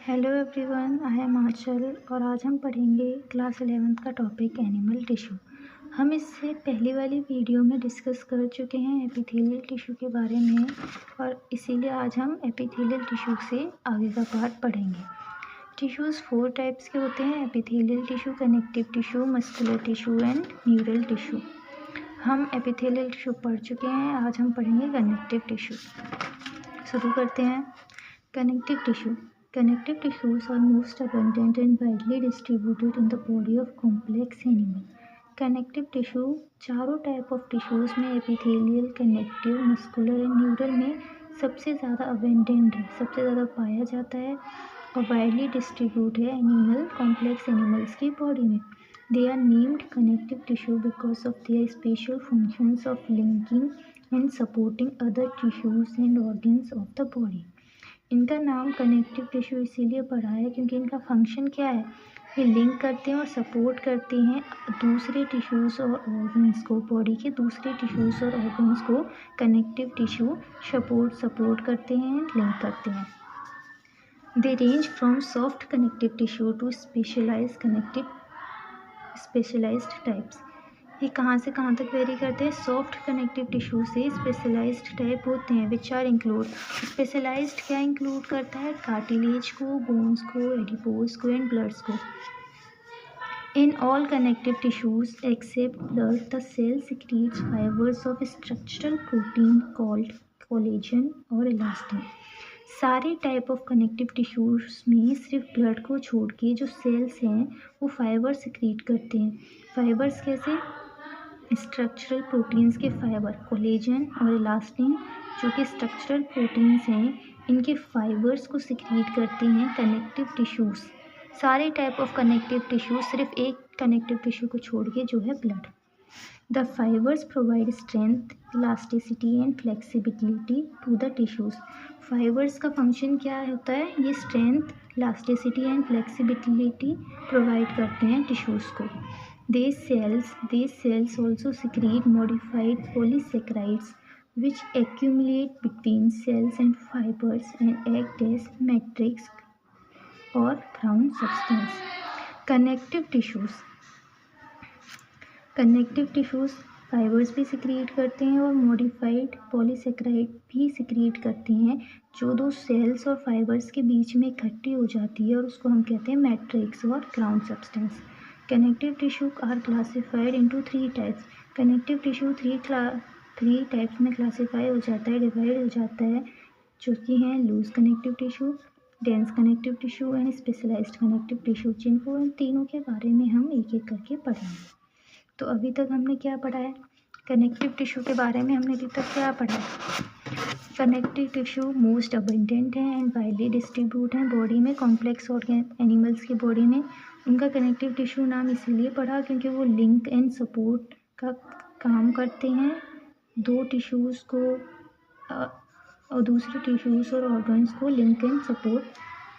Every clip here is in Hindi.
हेलो एवरीवन, आई एम आंचल और आज हम पढ़ेंगे क्लास 11th का टॉपिक एनिमल टिश्यू। हम इससे पहली वाली वीडियो में डिस्कस कर चुके हैं एपिथेलियल टिश्यू के बारे में और इसीलिए आज हम एपिथेलियल टिश्यू से आगे का पार्ट पढ़ेंगे। टिश्यूज़ 4 टाइप्स के होते हैं: epithelial tissue, connective tissue, muscular tissue and neural tissue. हम एपिथेलियल टिश्यू पढ़ चुके हैं, आज हम पढ़ेंगे कनेक्टिव टिश्यू। शुरू करते हैं। Connective tissue. Connective tissues are most abundant and widely distributed in the body of complex animal. Connective tissue चारों टाइप ऑफ टिश्यूज़ में epithelial, connective, muscular and neural में सबसे ज़्यादा अबेंडेंट है, सबसे ज़्यादा पाया जाता है और वाइडली डिस्ट्रीब्यूट है एनिमल कॉम्प्लेक्स एनिमल्स की बॉडी में। They are named connective tissue because of their special functions of linking and supporting other tissues and organs of the body. इनका नाम कनेक्टिव टिश्यू इसीलिए पड़ा है क्योंकि इनका फंक्शन क्या है, ये लिंक करते हैं और सपोर्ट करते हैं दूसरे टिश्यूज़ और ऑर्गन्स को, बॉडी के दूसरे टिश्यूज़ और ऑर्गन्स को कनेक्टिव टिश्यू सपोर्ट करते हैं, लिंक करते हैं। They range from soft connective tissue to specialized types. ये कहाँ से कहाँ तक वेरी करते हैं? सॉफ्ट कनेक्टिव टिश्यू से स्पेशलाइज्ड टाइप होते हैं विच आर इंक्लूड। स्पेशलाइज्ड क्या इंक्लूड करता है? कार्टिलेज को, बोन्स को, एडिपोज को एंड ब्लड्स को। In all connective tissues except blood the cell secretes fibres of structural protein called collagen और इलास्टिन। सारे टाइप ऑफ कनेक्टिव टिश्यूज में सिर्फ ब्लड को छोड़ के जो सेल्स हैं वो फाइबर सिक्रीट करते हैं। फाइबर्स कैसे? स्ट्रक्चरल प्रोटीन्स के फाइबर कोलेजन और इलास्टिन जो कि स्ट्रक्चरल प्रोटीन्स हैं, इनके फाइबर्स को सिक्रीट करते हैं कनेक्टिव टिश्यूज़। सारे टाइप ऑफ कनेक्टिव टिश्यू, सिर्फ एक कनेक्टिव टिश्यू को छोड़ के जो है blood. The fibres provide strength, elasticity and flexibility to the tissues. Fibres का फंक्शन क्या होता है? ये strength, elasticity and flexibility provide करते हैं टिश्यूज़ को। These cells also secrete modified polysaccharides which accumulate between cells and fibers and act as matrix or ground substance. Connective tissues fibres भी सिक्रीट करते हैं और मॉडिफाइड पॉलीसेक्राइड भी सिक्रीट करते हैं जो दो सेल्स और फाइबर्स के बीच में इकट्ठी हो जाती है और उसको हम कहते हैं मैट्रिक्स और ground substance. Connective tissue are classified into 3 types. Connective tissue 3 types में क्लासीफाई हो जाता है, डिवाइड हो जाता है, जो कि हैं loose connective tissue, dense connective tissue and specialised connective tissue, जिनको इन तीनों के बारे में हम एक एक करके पढ़ेंगे। तो अभी तक हमने क्या पढ़ा है? कनेक्टिव टिश्यू के बारे में हमने अभी तक क्या पढ़ा है? कनेक्टिव टिश्यू मोस्ट अबंडेंट है एंड वाइडली डिस्ट्रीब्यूट है बॉडी में, कॉम्प्लेक्स ऑर्गन एनिमल्स की बॉडी में। उनका कनेक्टिव टिश्यू नाम इसीलिए पड़ा क्योंकि वो लिंक एंड सपोर्ट का काम करते हैं दो टिश्यूज़ को और दूसरे टिश्यूज़ और ऑर्गन्स को लिंक एंड सपोर्ट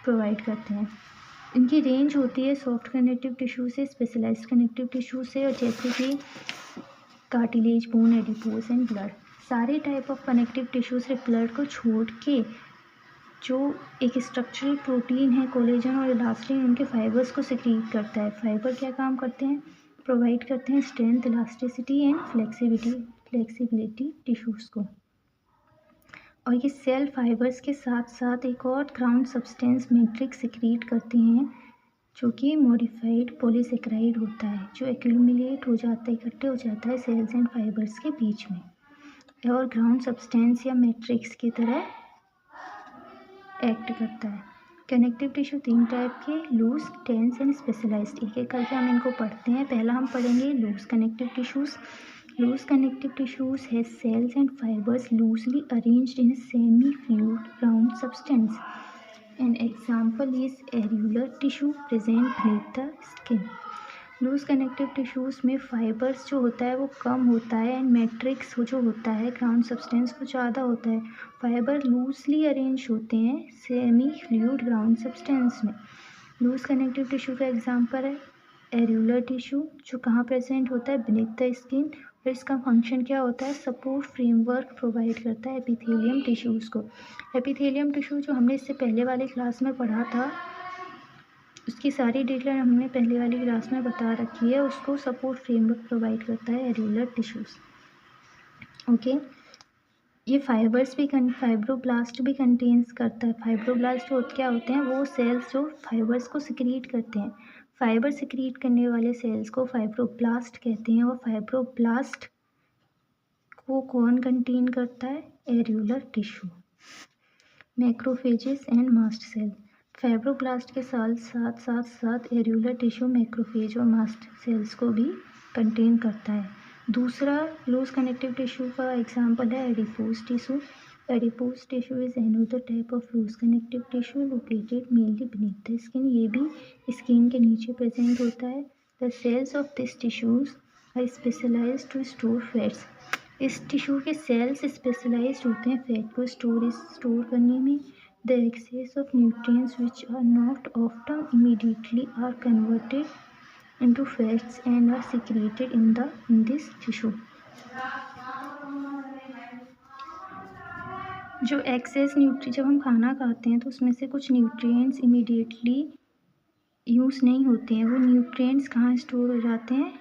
प्रोवाइड करते हैं। इनकी रेंज होती है सॉफ्ट कनेक्टिव टिश्यू से स्पेशलाइज्ड कनेक्टिव टिश्यू से, और जैसे कि cartilage, bone, adipose and blood. सारे टाइप ऑफ कनेक्टिव टिश्यू सिर्फ ब्लड को छोड़ के जो एक स्ट्रक्चरल प्रोटीन है कोलेजन और इलास्टिन, उनके फाइबर्स को सिक्रीट करता है। फाइबर क्या काम करते हैं? प्रोवाइड करते हैं strength, elasticity and flexibility tissues को। और ये सेल फाइबर्स के साथ साथ एक और ग्राउंड सब्सटेंस मैट्रिक्स सिक्रीट करते हैं जो कि मॉडिफाइड पॉलीसेक्राइड होता है, जो एक्यूमुलेट हो जाता है, इकट्ठे हो जाता है सेल्स एंड फाइबर्स के बीच में और ग्राउंड सब्सटेंस या मैट्रिक्स की तरह एक्ट करता है। कनेक्टिव टिश्यू 3 टाइप के, लूज, डेंस एंड स्पेशलाइज्ड। एक एक करके हम इनको पढ़ते हैं। पहला हम पढ़ेंगे loose connective tissues. Loose connective tissues has cells and fibers loosely arranged in a semi-fluid round substance. An example is areolar tissue present beneath the skin. Loose connective tissues में फाइबर्स जो होता है वो कम होता है एंड मैट्रिक्स जो होता है ग्राउंड सब्सटेंस वो ज़्यादा होता है। फाइबर लूजली अरेंज होते हैं सेमी फ्लूइड ग्राउंड सब्सटेंस में। लूज कनेक्टिव टिश्यू का एग्जांपल है एरियुलर टिश्यू, जो कहाँ प्रेजेंट होता है? Beneath the skin. और इसका फंक्शन क्या होता है? सपोर्ट फ्रेमवर्क प्रोवाइड करता है एपिथेलियम टिश्यूज़ को। एपिथेलियम टिश्यू जो हमने इससे पहले वाले क्लास में पढ़ा था उसकी सारी डिटेल हमने पहले वाली क्लास में बता रखी है। उसको सपोर्ट फ्रेमवर्क प्रोवाइड करता है एरियुलर टिश्यूज़। ओके, ये फाइबर्स भी फाइब्रोब्लास्ट भी कंटेन्स करता है। फाइब्रोब्लास्ट क्या होते हैं? वो सेल्स जो फाइबर्स को सिक्रीट करते हैं। फाइबर सिक्रीट करने वाले सेल्स को फाइब्रोब्लास्ट कहते हैं। और फाइब्रोब्लास्ट को कौन कंटेन करता है? Areolar tissue, macrophages and mast cell. Fibroblast के साथ एरियुलर टिश्यू मैक्रोफेज और मास्ट सेल्स को भी कंटेन करता है। दूसरा लूज कनेक्टिव टिश्यू का एग्जांपल है adipose tissue. Adipose tissue is another type of loose connective tissue located mainly beneath the skin. ये भी स्किन के नीचे प्रेजेंट होता है। The cells of this tissues are specialised to store fats. इस टिश्यू के सेल्स स्पेशलाइज्ड होते हैं फैट को स्टोर करने में। The excess of nutrients which are not often immediately are converted into fats and are secreted in this tissue। जो एक्सेस जब हम खाना खाते हैं तो उसमें से कुछ न्यूट्रिएंट्स इमीडिएटली यूज़ नहीं होते हैं। वो न्यूट्रिएंट्स कहाँ स्टोर हो जाते हैं?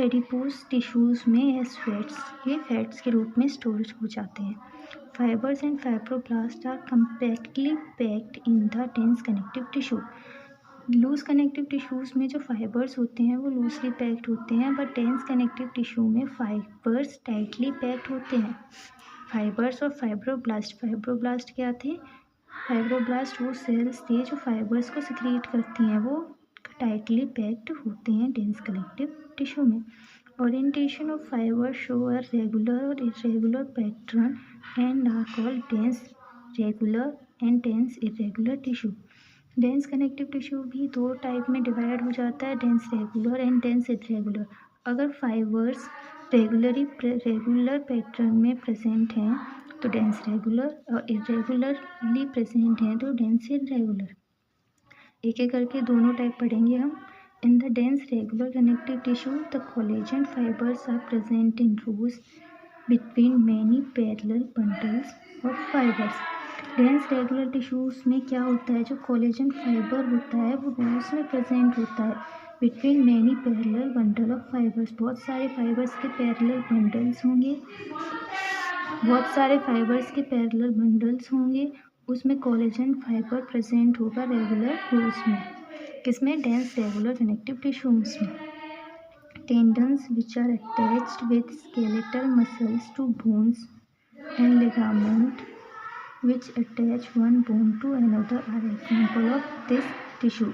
एडिपोज टिश्यूज़ में एज फैट्स। ये फैट्स के रूप में स्टोर हो जाते हैं। Fibres and fibroblast are compactly packed in the dense connective tissue. Loose connective tissues में जो फाइबर्स होते हैं वो लूजली पैक्ड होते हैं, बट डेंस कनेक्टिव टिश्यू में फाइबर्स टाइटली पैक्ड होते हैं। फाइबर्स और फाइब्रोब्लास्ट क्या थे? फाइब्रोब्लास्ट वो सेल्स थे जो फाइबर्स को सिक्रीट करती हैं। वो टाइटली पैक्ड होते हैं डेंस कनेक्टिव टिश्यू में। Orientation of fiber show a regular और irregular pattern and are called dense regular and dense irregular tissue. Dense connective tissue भी दो टाइप में डिवाइड हो जाता है, dense regular and dense irregular. अगर फाइबर्स रेगुलर पैटर्न में प्रेजेंट हैं तो डेंस रेगुलर, और इरेगुलरली प्रेजेंट हैं तो डेंस इरेगुलर। एक एक करके दोनों टाइप पढ़ेंगे हम। In the dense regular connective tissue the collagen fibres are present in rows between many parallel bundles of fibres. Dense regular tissues में क्या होता है? जो कोलेजन फाइबर होता है वो रोज में प्रेजेंट होता है between many parallel bundle of fibres. बहुत सारे फाइबर्स के पैरेलल बंडल्स होंगे, उसमें कोलेजन फाइबर प्रेजेंट होगा रेगुलर रोज में। किसमें? डेंस रेगुलर कनेक्टिव टिश्यूज़ में। Tendons which are attached with skeletal muscles to bones and ligament which attach one bone to another are example of this tissue।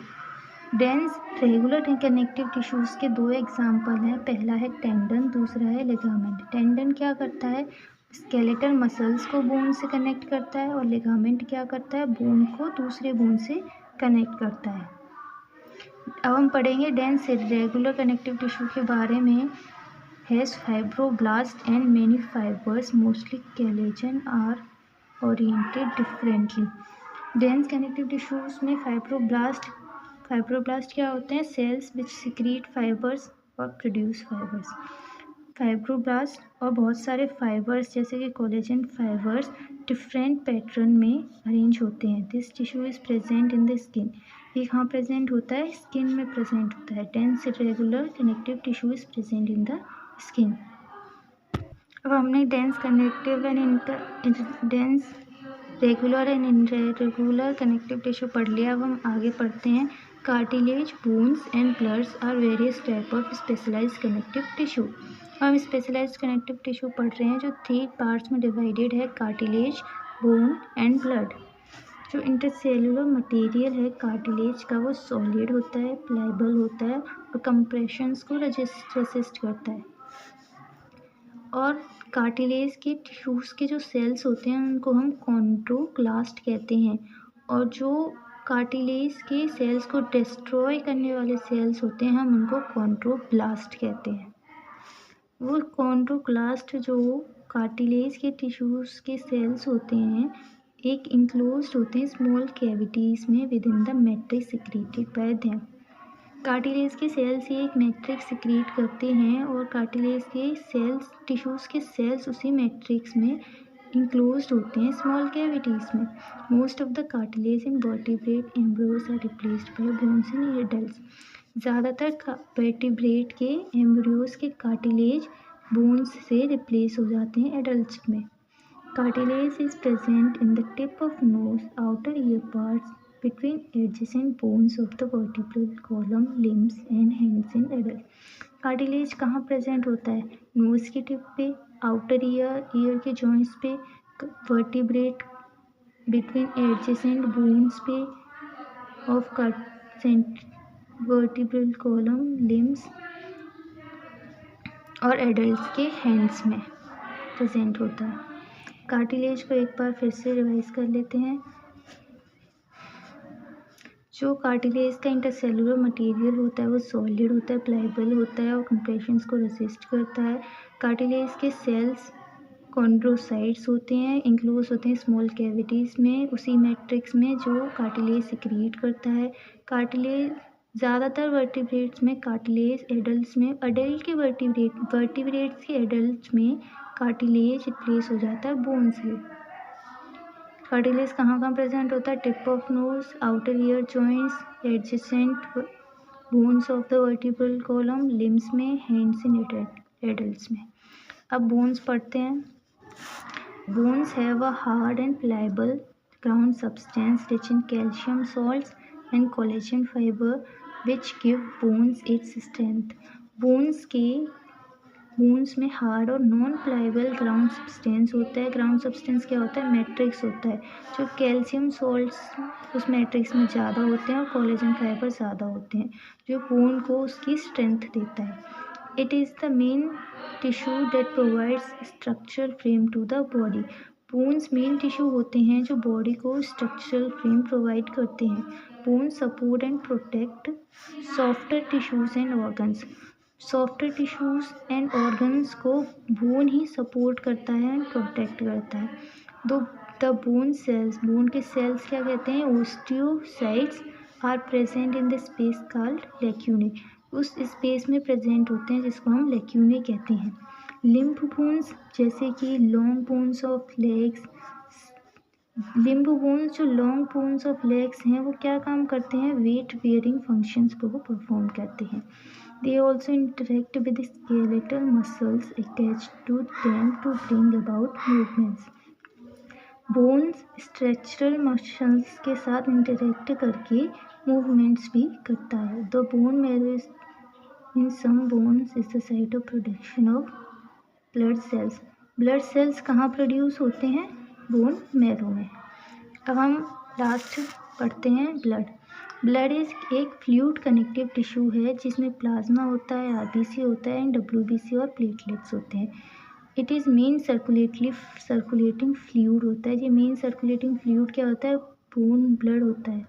Dense regular connective tissues के दो एग्जाम्पल हैं। पहला है टेंडन, दूसरा है लिगामेंट। टेंडन क्या करता है? स्केलेटल मसल्स को बोन से कनेक्ट करता है, और लिगामेंट क्या करता है? बोन को दूसरे बोन से कनेक्ट करता है। अब हम पढ़ेंगे डेंस रेगुलर कनेक्टिव टिश्यू के बारे में। Has fibroblast and many fibres mostly collagen are oriented differently. Dense connective tissues में फाइब्रोब्लास्ट क्या होते हैं? सेल्स विच सिक्रीट फाइबर्स और प्रोड्यूस फाइबर्स। फाइब्रोब्लास्ट और बहुत सारे फाइबर्स जैसे कि कोलेजन फाइबर्स डिफरेंट पैटर्न में अरेंज होते हैं। This tissue is present in the skin. ये कहाँ प्रेजेंट होता है? स्किन में प्रेजेंट होता है। Dense regular connective tissue is present in the skin. अब हमने dense regular and irregular connective tissue पढ़ लिया। अब हम आगे पढ़ते हैं। Cartilage, bones and bloods are various type of specialised connective tissue. हम स्पेशलाइज्ड कनेक्टिव टिश्यू पढ़ रहे हैं जो 3 पार्ट्स में डिवाइडेड है, कार्टिलेज, बोन एंड ब्लड। जो इंटरसेलुलर मटेरियल है कार्टिलेज का वो सॉलिड होता है, प्लायबल होता है और कंप्रेशंस को रेसिस्ट करता है। और कार्टिलेज के टिश्यूज़ के जो सेल्स होते हैं उनको हम कॉन्ड्रोक्लास्ट कहते हैं, और जो कार्टिलेज के सेल्स को डिस्ट्रॉय करने वाले सेल्स होते हैं हम उनको कॉन्ड्रोब्लास्ट कहते हैं। वो कॉन्ड्रोक्लास्ट जो कार्टिलेज के टिश्यूज़ के सेल्स होते हैं एक इंक्लोज्ड होते हैं स्मॉल कैविटीज़ में within the matrix secreted by them. Cartilage के सेल्स ही एक मैट्रिक्स सिक्रीट करते हैं और कार्टिलेज के सेल्स टिश्यूज़ के सेल्स उसी मैट्रिक्स में इंक्लोज्ड होते हैं स्मॉल कैविटीज़ में। Most of the cartilage in vertebrate embryos are replaced by bones in adults. ज़्यादातर वर्टिब्रेट के एम्ब्रियोज के कार्टिलेज बोन्स से रिप्लेस हो जाते हैं एडल्ट्स में। Cartilage is present in the tip of nose, outer ear parts, between adjacent bones of the vertebral column, limbs and hands in adults. Cartilage कहाँ प्रेजेंट होता है? नोज की टिप पे, आउटर ईयर के जॉइंट्स पे, वर्टिब्रेट बिटवीन एडजेसेंट बोन्स पे ऑफ वर्टिब्रल कॉलम, लिम्स और एडल्ट्स के हैंड्स में प्रेजेंट होता है। कार्टिलेज को एक बार फिर से रिवाइज कर लेते हैं। जो कार्टिलेज का इंटरसेलुलर मटेरियल होता है वो सॉलिड होता है, प्लाइबल होता है और कंप्रेशंस को रेसिस्ट करता है। कार्टिलेज के सेल्स कॉन्ड्रोसाइट्स होते हैं, इंक्लोज होते हैं स्मॉल कैविटीज़ में, उसी मैट्रिक्स में जो कार्टिलेज सिक्रीट करता है। कार्टिलेज ज़्यादातर वर्टिब्रेट्स में कार्टिलेज, एडल्ट्स में अडल्ट के वर्टिब्रेट्स के एडल्ट्स में कार्टिलेज रिप्लेस हो जाता है बोन से। कार्टिलेज कहाँ प्रेजेंट होता है? Tip of nose, outer ear joints, adjacent bones of the vertebral column, limbs में, हैंड्स इन एडल्ट्स में। अब बोन्स पढ़ते हैं। Bones have a hard and pliable ground substance rich in calcium salts and collagen fibre which give bones its strength. Bones में हार्ड और नॉन प्लाइबल ग्राउंड सब्सटेंस होता है। ग्राउंड सब्सटेंस क्या होता है? मैट्रिक्स होता है। जो कैल्शियम सॉल्ट्स उस मैट्रिक्स में ज़्यादा होते हैं और कोलेजन फाइबर ज़्यादा होते हैं, जो बोन को उसकी स्ट्रेंथ देता है। It is the main tissue that provides structural frame to the body. Bones main tissue होते हैं जो बॉडी को स्ट्रक्चरल फ्रेम प्रोवाइड करते हैं। Bones support and protect softer tissues and organs. Softer tissues and organs को बोन ही सपोर्ट करता है एंड प्रोटेक्ट करता है। द बोन सेल्स, बोन के सेल्स क्या कहते हैं? Osteocytes are present in the space called lacunae. उस स्पेस में प्रेजेंट होते हैं जिसको हम लैक्यूने कहते हैं। लिम्फ बोन्स जैसे कि long bones of legs, lymph bones जो लॉन्ग बोन्स ऑफ लेग्स हैं वो क्या काम करते हैं? वेट बेयरिंग फंक्शंस को परफॉर्म करते हैं। They also interact with the skeletal muscles attached to them to bring about movements. Bones structural muscles के साथ इंटरेक्ट करके मूवमेंट्स भी करता है। The bone marrow in some bones is the site of production of blood cells. Blood cells कहाँ प्रोड्यूस होते हैं? बोन मैरो में। अब हम लास्ट पढ़ते हैं ब्लड। ब्लड एक फ्लूइड कनेक्टिव टिश्यू है जिसमें प्लाज्मा होता है, आरबीसी होता है एंड डब्ल्यूबीसी और प्लेटलेट्स होते हैं। It is main circulating fluid होता है। ये मेन सर्कुलेटिंग फ्लूइड क्या होता है? बोन ब्लड होता है,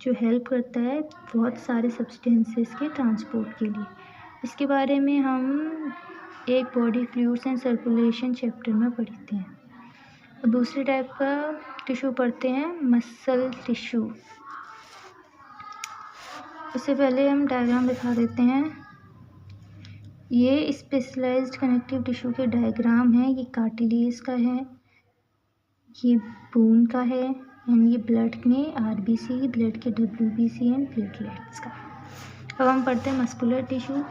जो हेल्प करता है बहुत सारे सब्सटेंसेस के ट्रांसपोर्ट के लिए। इसके बारे में हम एक body fluids and circulation chapter में पढ़ते हैं। और दूसरे टाइप का टिश्यू पढ़ते हैं, मसल टिश्यू। उससे पहले हम डायग्राम दिखा देते हैं। ये स्पेशलाइज्ड कनेक्टिव टिश्यू के डायग्राम है। ये कार्टिलेज का है, ये बोन का है एंड ये ब्लड में आरबीसी, ब्लड के डब्ल्यूबीसी एंड प्लेटलेट्स का। अब हम पढ़ते हैं मस्कुलर टिश्यू।